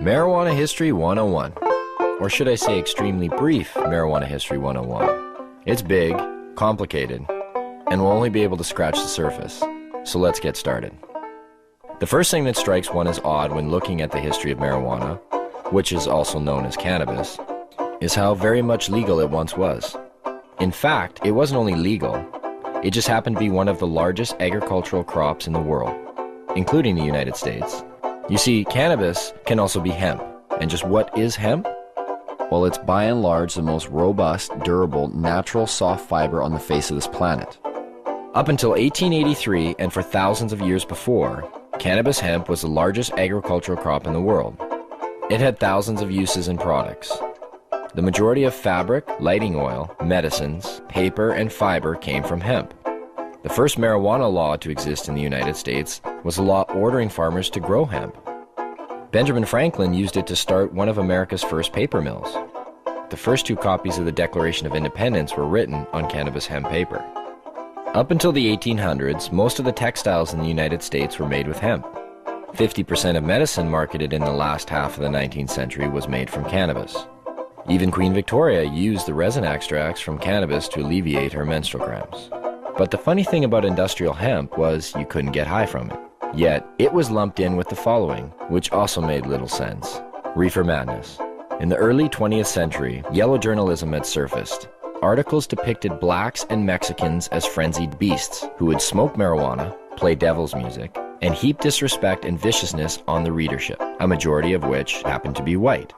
Marijuana History 101, or should I say extremely brief Marijuana History 101. It's big, complicated, and we'll only be able to scratch the surface. So let's get started. The first thing that strikes one as odd when looking at the history of marijuana, which is also known as cannabis, is how very much legal it once was. In fact, it wasn't only legal, it just happened to be one of the largest agricultural crops in the world, including the United States. You see, cannabis can also be hemp. And just what is hemp? Well, it's by and large the most robust, durable, natural soft fiber on the face of this planet. Up until 1883, and for thousands of years before, cannabis hemp was the largest agricultural crop in the world. It had thousands of uses and products. The majority of fabric, lighting oil, medicines, paper, and fiber came from hemp. The first marijuana law to exist in the United States was a law ordering farmers to grow hemp. Benjamin Franklin used it to start one of America's first paper mills. The first two copies of the Declaration of Independence were written on cannabis hemp paper. Up until the 1800s, most of the textiles in the United States were made with hemp. 50% of medicine marketed in the last half of the 19th century was made from cannabis. Even Queen Victoria used the resin extracts from cannabis to alleviate her menstrual cramps. But the funny thing about industrial hemp was you couldn't get high from it. Yet, it was lumped in with the following, which also made little sense. Reefer madness. In the early 20th century, yellow journalism had surfaced. Articles depicted blacks and Mexicans as frenzied beasts who would smoke marijuana, play devil's music, and heap disrespect and viciousness on the readership, a majority of which happened to be white.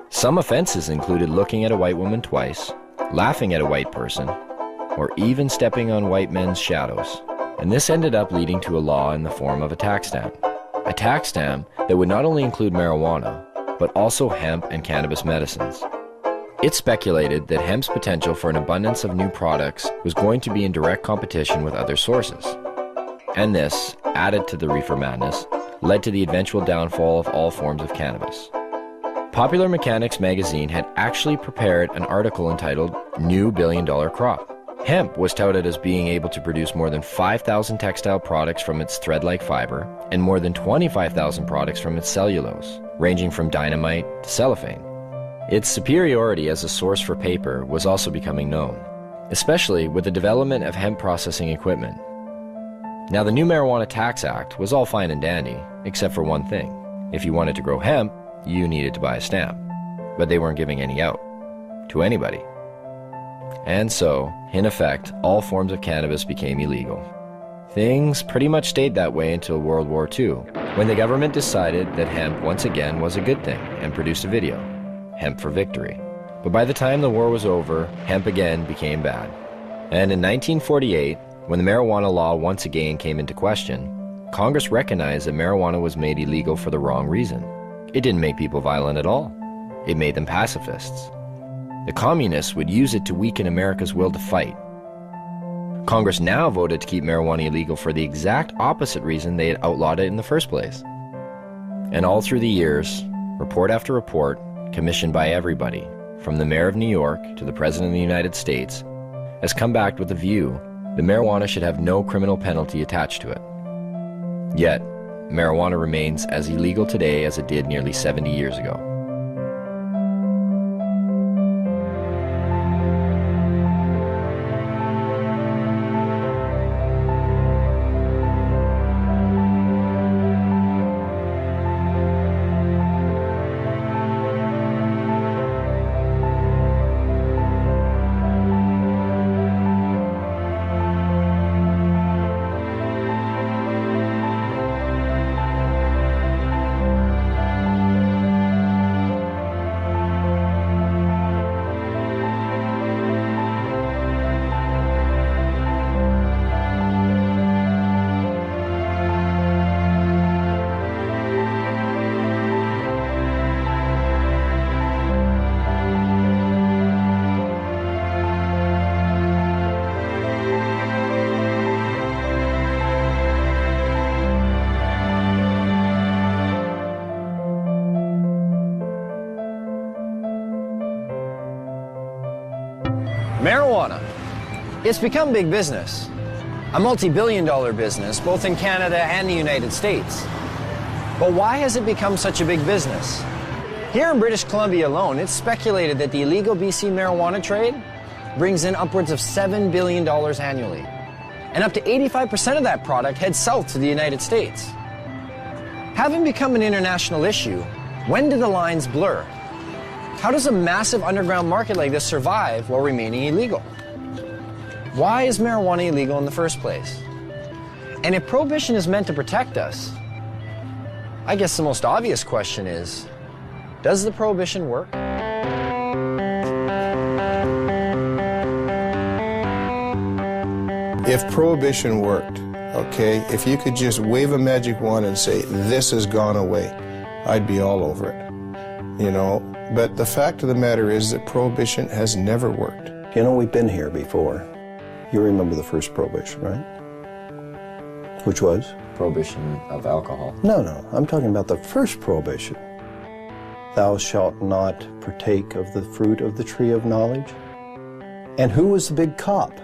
Some offenses included looking at a white woman twice, laughing at a white person, or even stepping on white men's shadows. And this ended up leading to a law in the form of a tax stamp. A tax stamp that would not only include marijuana, but also hemp and cannabis medicines. It speculated that hemp's potential for an abundance of new products was going to be in direct competition with other sources. And this, added to the reefer madness, led to the eventual downfall of all forms of cannabis. Popular Mechanics magazine had actually prepared an article entitled New Billion-Dollar Crop. Hemp was touted as being able to produce more than 5,000 textile products from its thread-like fiber and more than 25,000 products from its cellulose, ranging from dynamite to cellophane. Its superiority as a source for paper was also becoming known, especially with the development of hemp processing equipment. Now, the new Marijuana Tax Act was all fine and dandy, except for one thing. If you wanted to grow hemp, you needed to buy a stamp, but they weren't giving any out to anybody. And so, in effect, all forms of cannabis became illegal. Things pretty much stayed that way until World War II, when the government decided that hemp once again was a good thing and produced a video, Hemp for Victory. But by the time the war was over, hemp again became bad. And in 1948, when the marijuana law once again came into question, Congress recognized that marijuana was made illegal for the wrong reason. It didn't make people violent at all. It made them pacifists. The communists would use it to weaken America's will to fight. Congress now voted to keep marijuana illegal for the exact opposite reason they had outlawed it in the first place. And all through the years, report after report, commissioned by everybody, from the mayor of New York to the president of the United States, has come back with the view that marijuana should have no criminal penalty attached to it. Yet, marijuana remains as illegal today as it did nearly 70 years ago. Marijuana. It's become big business. A multi-billion-dollar business, both in Canada and the United States. But why has it become such a big business? Here in British Columbia alone, it's speculated that the illegal BC marijuana trade brings in upwards of $7 billion annually. And up to 85% of that product heads south to the United States. Having become an international issue, when do the lines blur? How does a massive underground market like this survive while remaining illegal? Why is marijuana illegal in the first place? And if prohibition is meant to protect us, I guess the most obvious question is, does the prohibition work? If prohibition worked, okay, if you could just wave a magic wand and say, this has gone away, I'd be all over it, you know. But the fact of the matter is that prohibition has never worked. You know, we've been here before. You remember the first prohibition, right? Which was? Prohibition of alcohol. No, I'm talking about the first prohibition. Thou shalt not partake of the fruit of the tree of knowledge. And who was the big cop?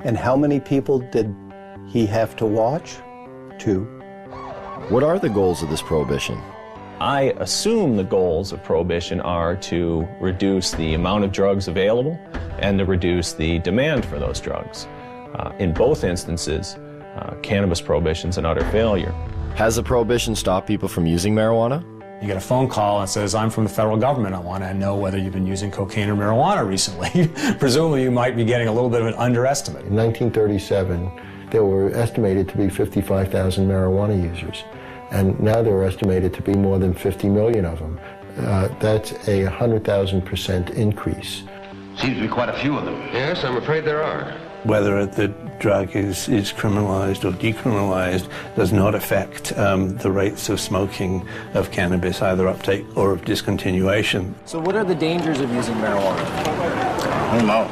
And how many people did he have to watch? 2. What are the goals of this prohibition? I assume the goals of prohibition are to reduce the amount of drugs available and to reduce the demand for those drugs. In both instances, cannabis prohibition's an utter failure. Has the prohibition stopped people from using marijuana? You get a phone call that says, I'm from the federal government. I want to know whether you've been using cocaine or marijuana recently. Presumably you might be getting a little bit of an underestimate. In 1937, there were estimated to be 55,000 marijuana users. And now there are estimated to be more than 50 million of them. That's a 100,000% increase. Seems to be quite a few of them. Yes, I'm afraid there are. Whether the drug is criminalized or decriminalized does not affect the rates of smoking of cannabis, either uptake or of discontinuation. So what are the dangers of using marijuana? I don't know.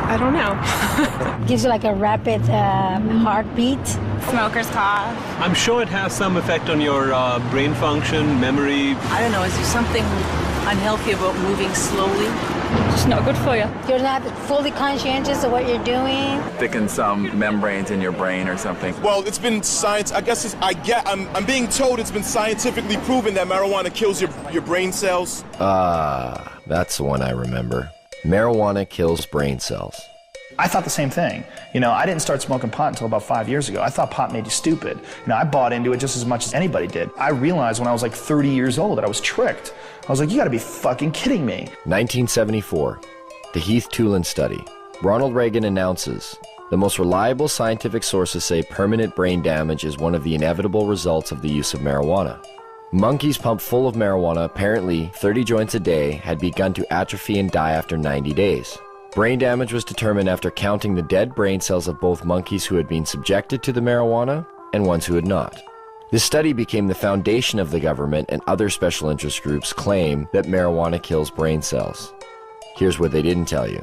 I don't know. Gives you like a rapid heartbeat. Smoker's cough. I'm sure it has some effect on your brain function, memory. I don't know, is there something unhealthy about moving slowly? It's not good for you. You're not fully conscientious of what you're doing. Thicken some membranes in your brain or something. Well, it's been science. I guess I'm being told it's been scientifically proven that marijuana kills your brain cells. That's the one I remember. Marijuana kills brain cells. I thought the same thing. You know, I didn't start smoking pot until about 5 years ago. I thought pot made you stupid. You know, I bought into it just as much as anybody did. I realized when I was like 30 years old that I was tricked. I was like, you gotta be fucking kidding me. 1974, the Heath-Tulin study. Ronald Reagan announces, the most reliable scientific sources say permanent brain damage is one of the inevitable results of the use of marijuana. Monkeys pumped full of marijuana, apparently 30 joints a day, had begun to atrophy and die after 90 days. Brain damage was determined after counting the dead brain cells of both monkeys who had been subjected to the marijuana and ones who had not. This study became the foundation of the government, and other special interest groups claim that marijuana kills brain cells. Here's what they didn't tell you.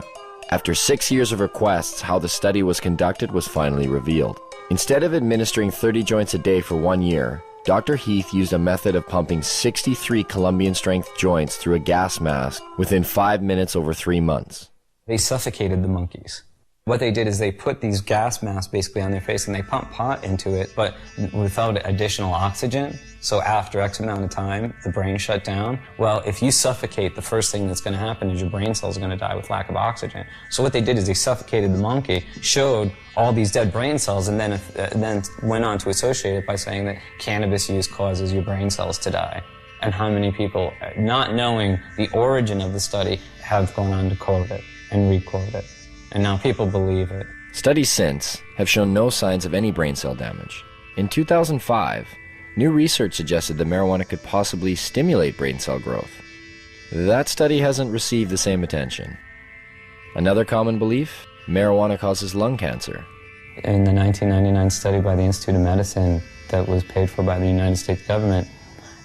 After 6 years of requests, how the study was conducted was finally revealed. Instead of administering 30 joints a day for 1 year, Dr. Heath used a method of pumping 63 Colombian-strength joints through a gas mask within 5 minutes over 3 months. They suffocated the monkeys. What they did is they put these gas masks basically on their face and they pumped pot into it, but without additional oxygen. So after X amount of time, the brain shut down. Well, if you suffocate, the first thing that's going to happen is your brain cells are going to die with lack of oxygen. So what they did is they suffocated the monkey, showed all these dead brain cells, and then went on to associate it by saying that cannabis use causes your brain cells to die. And how many people, not knowing the origin of the study, have gone on to quote it and re-quote it. And now people believe it. Studies since have shown no signs of any brain cell damage. In 2005, new research suggested that marijuana could possibly stimulate brain cell growth. That study hasn't received the same attention. Another common belief? Marijuana causes lung cancer. In the 1999 study by the Institute of Medicine that was paid for by the United States government,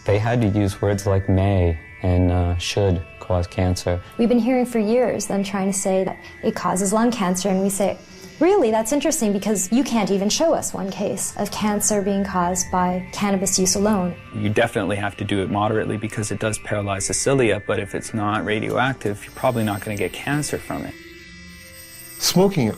they had to use words like may and should cause cancer. We've been hearing for years them trying to say that it causes lung cancer, and we say, really, that's interesting because you can't even show us one case of cancer being caused by cannabis use alone. You definitely have to do it moderately because it does paralyze the cilia, but if it's not radioactive, you're probably not going to get cancer from it. Smoking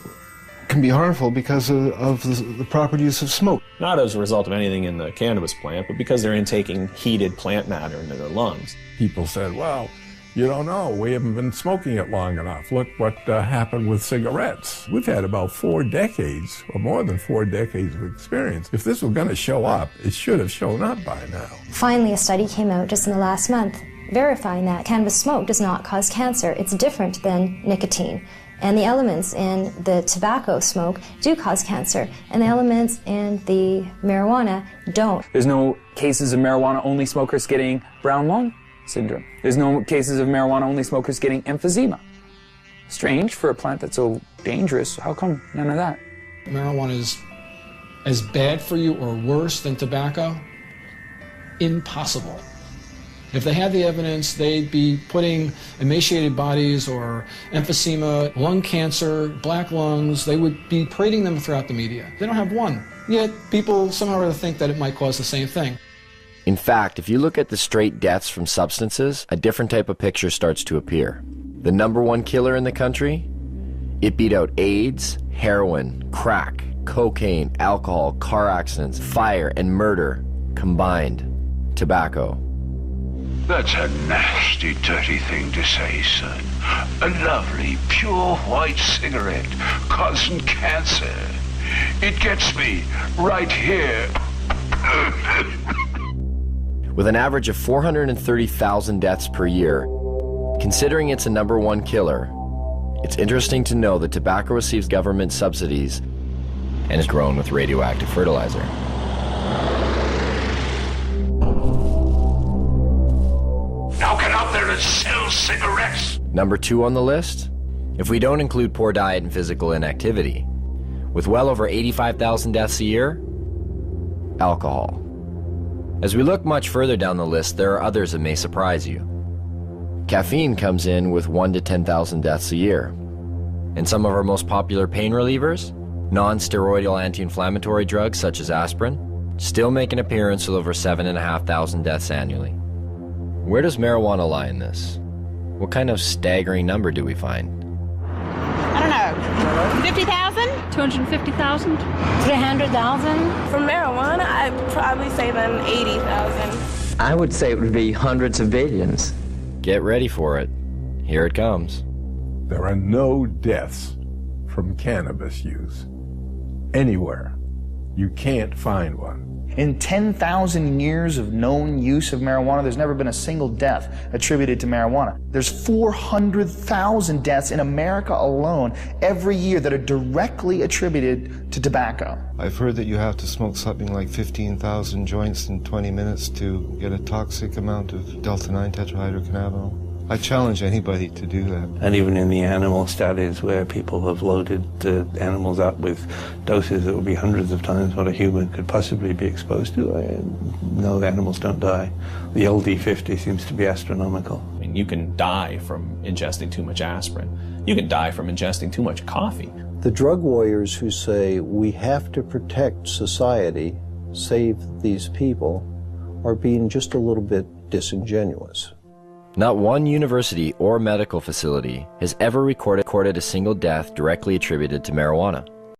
can be harmful because of the proper use of smoke. Not as a result of anything in the cannabis plant, but because they're intaking heated plant matter into their lungs. People said, well, you don't know, we haven't been smoking it long enough. Look what happened with cigarettes. We've had about 4 decades, or more than 4 decades of experience. If this was going to show up, it should have shown up by now. Finally, a study came out just in the last month verifying that cannabis smoke does not cause cancer. It's different than nicotine. And the elements in the tobacco smoke do cause cancer, and the elements in the marijuana don't. There's no cases of marijuana-only smokers getting brown lung syndrome. There's no cases of marijuana-only smokers getting emphysema. Strange for a plant that's so dangerous. How come none of that? Marijuana is as bad for you or worse than tobacco? Impossible. If they had the evidence, they'd be putting emaciated bodies or emphysema, lung cancer, black lungs, they would be parading them throughout the media. They don't have one. Yet people somehow or other think that it might cause the same thing. In fact, if you look at the straight deaths from substances, a different type of picture starts to appear. The #1 killer in the country? It beat out AIDS, heroin, crack, cocaine, alcohol, car accidents, fire, and murder combined. Tobacco. That's a nasty, dirty thing to say, son. A lovely, pure white cigarette causing cancer. It gets me right here. With an average of 430,000 deaths per year, considering it's a #1 killer, it's interesting to know that tobacco receives government subsidies and is grown with radioactive fertilizer. Now get out there and sell cigarettes! #2 on the list? If we don't include poor diet and physical inactivity, with well over 85,000 deaths a year, alcohol. As we look much further down the list, there are others that may surprise you. Caffeine comes in with 1 to 10,000 deaths a year. And some of our most popular pain relievers, non-steroidal anti-inflammatory drugs such as aspirin, still make an appearance with over 7,500 deaths annually. Where does marijuana lie in this? What kind of staggering number do we find? I don't know. 50,000? 250,000? 300,000? For marijuana, I'd probably say then 80,000. I would say it would be hundreds of billions. Get ready for it. Here it comes. There are no deaths from cannabis use. Anywhere. You can't find one. In 10,000 years of known use of marijuana, there's never been a single death attributed to marijuana. There's 400,000 deaths in America alone every year that are directly attributed to tobacco. I've heard that you have to smoke something like 15,000 joints in 20 minutes to get a toxic amount of delta-9 tetrahydrocannabinol. I challenge anybody to do that. And even in the animal studies where people have loaded the animals up with doses that would be hundreds of times what a human could possibly be exposed to, no, the animals don't die. The LD50 seems to be astronomical. I mean, you can die from ingesting too much aspirin. You can die from ingesting too much coffee. The drug warriors who say we have to protect society, save these people, are being just a little bit disingenuous. Not one university or medical facility has ever recorded a single death directly attributed to marijuana.